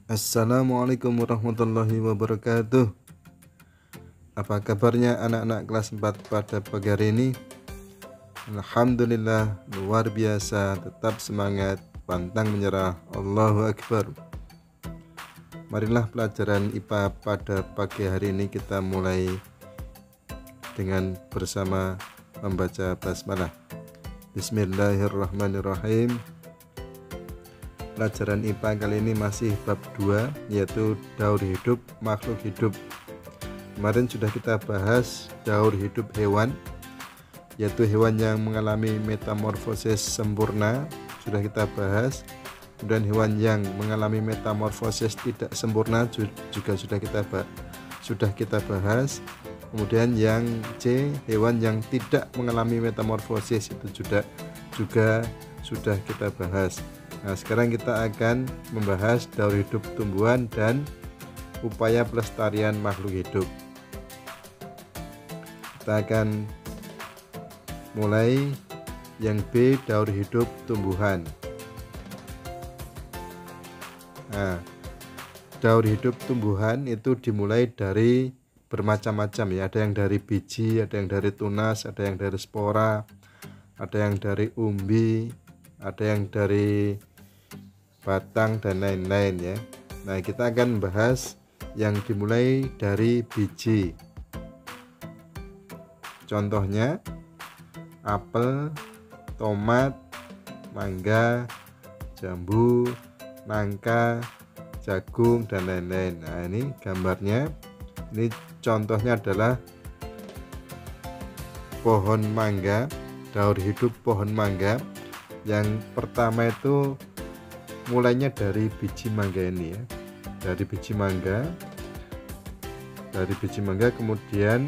Assalamualaikum warahmatullahi wabarakatuh. Apa kabarnya anak-anak kelas 4 pada pagi hari ini? Alhamdulillah, luar biasa, tetap semangat, pantang menyerah. Allahu Akbar. Marilah pelajaran IPA pada pagi hari ini kita mulai dengan bersama membaca basmalah. Bismillahirrahmanirrahim. Pelajaran IPA kali ini masih bab 2, yaitu daur hidup makhluk hidup. Kemarin sudah kita bahas daur hidup hewan, yaitu hewan yang mengalami metamorfosis sempurna, sudah kita bahas. Kemudian hewan yang mengalami metamorfosis tidak sempurna juga sudah kita bahas. Kemudian yang C, hewan yang tidak mengalami metamorfosis, itu juga sudah kita bahas. Nah, sekarang kita akan membahas daur hidup tumbuhan dan upaya pelestarian makhluk hidup. Kita akan mulai yang B, daur hidup tumbuhan. Nah, daur hidup tumbuhan itu dimulai dari bermacam-macam ya. Ada yang dari biji, ada yang dari tunas, ada yang dari spora, ada yang dari umbi, ada yang dari batang dan lain-lain ya. Nah, kita akan membahas yang dimulai dari biji. Contohnya apel, tomat, mangga, jambu, nangka, jagung dan lain-lain. Nah, ini gambarnya. Ini contohnya adalah pohon mangga, daur hidup pohon mangga. Yang pertama itu mulainya dari biji mangga ini ya, dari biji mangga, kemudian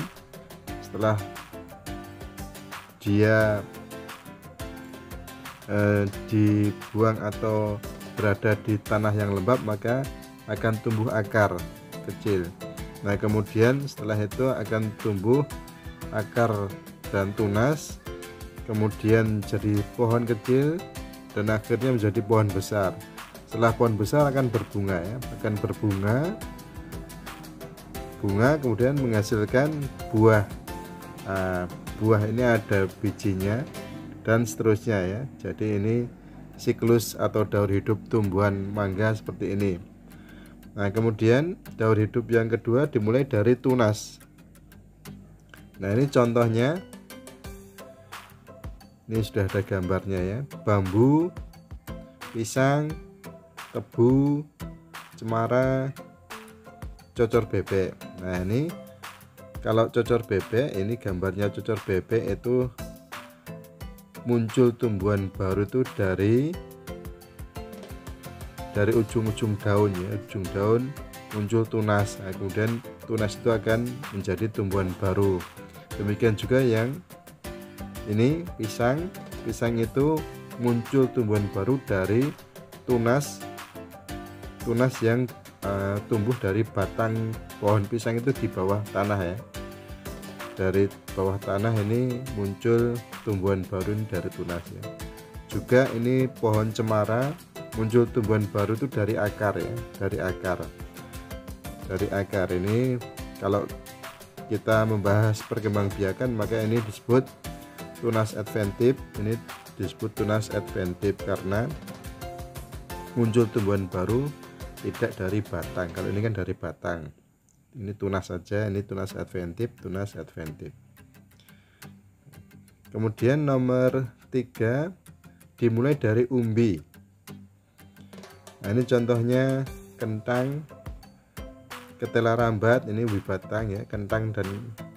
setelah dia dibuang atau berada di tanah yang lembab, maka akan tumbuh akar kecil. Nah, kemudian setelah itu akan tumbuh akar dan tunas, kemudian jadi pohon kecil, dan akhirnya menjadi pohon besar. Setelah pohon besar akan berbunga ya, bunga kemudian menghasilkan buah. Nah, buah ini ada bijinya dan seterusnya ya. Jadi ini siklus atau daur hidup tumbuhan mangga seperti ini. Nah, kemudian daur hidup yang kedua dimulai dari tunas. Nah, ini contohnya. Ini sudah ada gambarnya ya. Bambu, pisang, tebu, cemara, cocor bebek. Nah, ini kalau cocor bebek, ini gambarnya cocor bebek itu muncul tumbuhan baru itu dari ujung-ujung daun ya. Ujung daun muncul tunas. Nah, kemudian tunas itu akan menjadi tumbuhan baru. Demikian juga yang ini pisang itu muncul tumbuhan baru dari tunas yang tumbuh dari batang pohon pisang itu di bawah tanah ya. Dari bawah tanah ini muncul tumbuhan baru ini dari tunas ya. Juga ini pohon cemara muncul tumbuhan baru itu dari akar ya, dari akar ini. Kalau kita membahas perkembangbiakan, maka ini disebut tunas adventif. Ini disebut tunas adventif karena muncul tumbuhan baru tidak dari batang. Kalau ini kan dari batang. Ini tunas saja, ini tunas adventif. Kemudian nomor 3 dimulai dari umbi. Nah, ini contohnya kentang, ketela rambat, ini umbi batang ya, kentang dan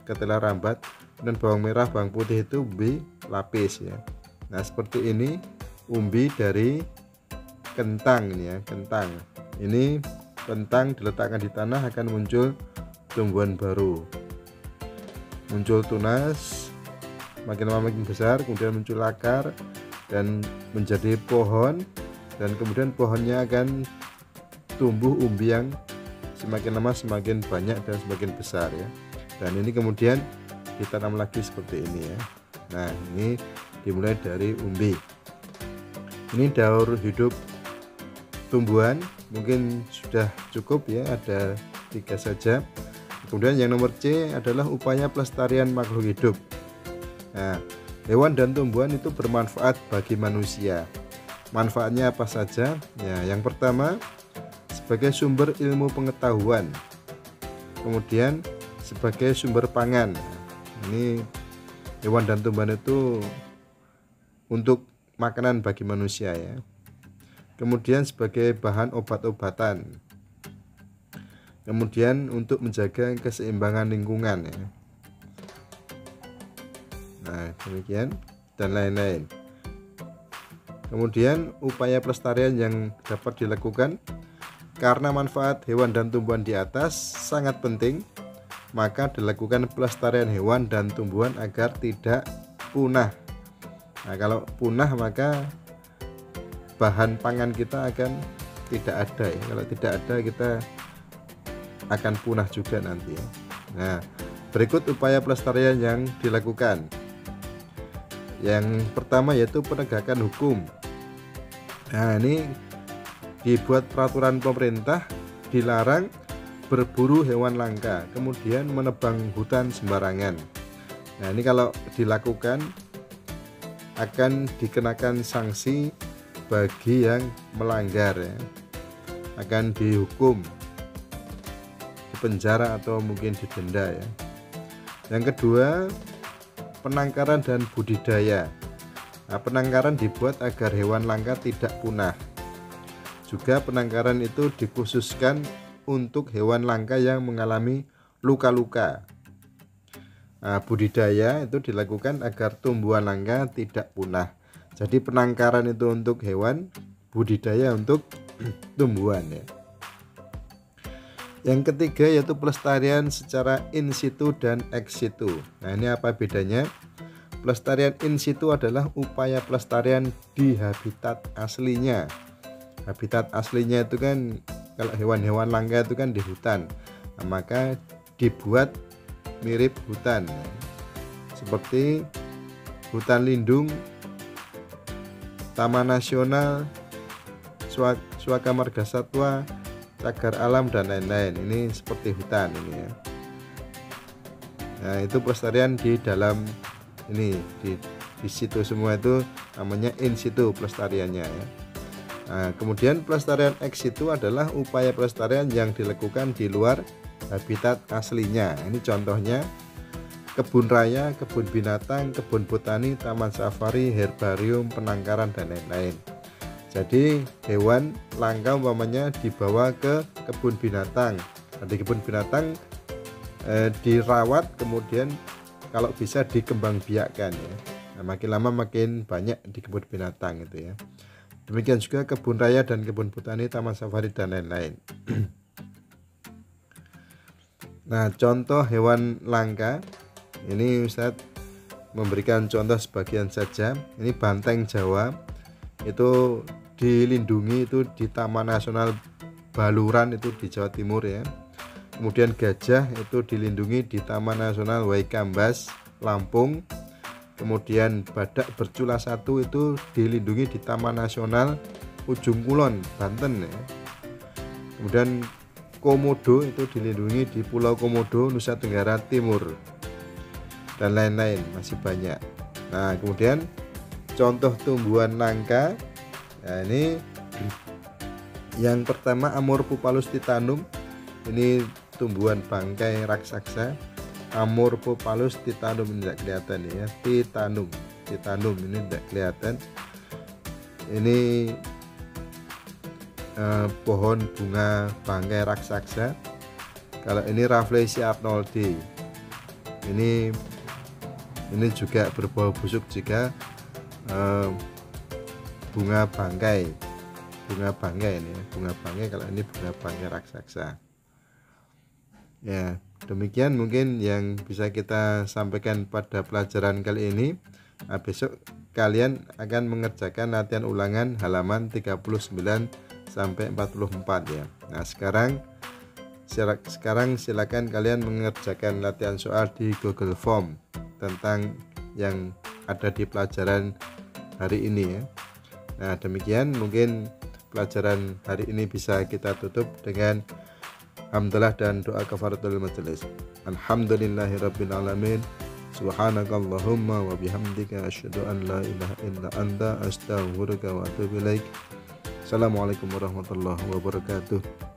ketela rambat. Dan bawang merah, bawang putih itu umbi lapis ya. Nah, seperti ini umbi dari kentang ini ya, kentang. Ini kentang diletakkan di tanah akan muncul tumbuhan baru. Muncul tunas, makin lama makin besar, kemudian muncul akar dan menjadi pohon, dan kemudian pohonnya akan tumbuh umbi yang semakin lama semakin banyak dan semakin besar ya. Dan ini kemudian ditanam lagi seperti ini ya. Nah, ini dimulai dari umbi. Ini daur hidup tumbuhan mungkin sudah cukup ya, ada 3 saja. Kemudian yang nomor C adalah upaya pelestarian makhluk hidup. Nah, hewan dan tumbuhan itu bermanfaat bagi manusia. Manfaatnya apa saja? Ya, yang pertama sebagai sumber ilmu pengetahuan. Kemudian sebagai sumber pangan. Ini hewan dan tumbuhan itu untuk makanan bagi manusia ya. Kemudian sebagai bahan obat-obatan. Kemudian untuk menjaga keseimbangan lingkungan ya. Nah, demikian dan lain-lain. Kemudian upaya pelestarian yang dapat dilakukan karena manfaat hewan dan tumbuhan di atas sangat penting, maka dilakukan pelestarian hewan dan tumbuhan agar tidak punah. Nah, kalau punah maka bahan pangan kita akan tidak ada ya. Kalau tidak ada kita akan punah juga nanti ya. Nah, berikut upaya pelestarian yang dilakukan. Yang pertama yaitu penegakan hukum. Nah, ini dibuat peraturan pemerintah dilarang berburu hewan langka, kemudian menebang hutan sembarangan. Nah, ini kalau dilakukan akan dikenakan sanksi bagi yang melanggar ya. Akan dihukum, dipenjara atau mungkin didenda ya. Yang kedua, penangkaran dan budidaya. Nah, penangkaran dibuat agar hewan langka tidak punah. Juga penangkaran itu dikhususkan untuk hewan langka yang mengalami luka-luka. Nah, budidaya itu dilakukan agar tumbuhan langka tidak punah. Jadi penangkaran itu untuk hewan, budidaya untuk tumbuhan ya. Yang ketiga yaitu pelestarian secara in situ dan ex situ. Nah, ini apa bedanya? Pelestarian in situ adalah upaya pelestarian di habitat aslinya. Habitat aslinya itu kan kalau hewan-hewan langka itu kan di hutan. Nah, maka dibuat mirip hutan. Seperti hutan lindung, taman nasional, suaka marga satwa, cagar alam dan lain-lain. Ini seperti hutan ini ya. Nah, itu pelestarian di dalam ini di situ semua itu namanya in situ pelestariannya ya. Nah, kemudian pelestarian ex situ adalah upaya pelestarian yang dilakukan di luar habitat aslinya. Ini contohnya kebun raya, kebun binatang, kebun botani, taman safari, herbarium, penangkaran dan lain-lain. Jadi hewan langka umpamanya dibawa ke kebun binatang. Di kebun binatang dirawat, kemudian kalau bisa dikembangbiakkan ya. Nah, makin lama makin banyak di kebun binatang itu ya. Demikian juga kebun raya dan kebun botani, taman safari dan lain-lain. Nah, contoh hewan langka ini Ustadz memberikan contoh sebagian saja. Ini banteng Jawa itu dilindungi itu di Taman Nasional Baluran itu di Jawa Timur ya. Kemudian gajah itu dilindungi di Taman Nasional Waikambas Lampung. Kemudian badak bercula 1 itu dilindungi di Taman Nasional Ujung Kulon Banten ya. Kemudian komodo itu dilindungi di Pulau Komodo Nusa Tenggara Timur dan lain-lain, masih banyak. Nah, kemudian contoh tumbuhan langka. Nah, ini yang pertama Amorphophallus titanum. Ini tumbuhan bangkai raksasa. Amorphophallus titanum, ini tidak kelihatan ya. Titanum ini tidak kelihatan. Ini pohon bunga bangkai raksasa. Kalau ini Rafflesia arnoldi. Ini juga berbau busuk juga, bunga bangkai ini ya. Bunga bangkai, kalau ini bunga bangkai raksasa ya. Demikian mungkin yang bisa kita sampaikan pada pelajaran kali ini. Nah, besok kalian akan mengerjakan latihan ulangan halaman 39 sampai 44 ya. Nah, sekarang silakan kalian mengerjakan latihan soal di Google Form tentang yang ada di pelajaran hari ini ya. Nah, demikian mungkin pelajaran hari ini bisa kita tutup dengan hamdalah dan doa kafaratul majelis. Alhamdulillahirabbil alamin. Subhanakallahumma wa bihamdika asyhadu an la ilaha illa anta astaghfiruka wa atubu ilaik. Assalamualaikum warahmatullahi wabarakatuh.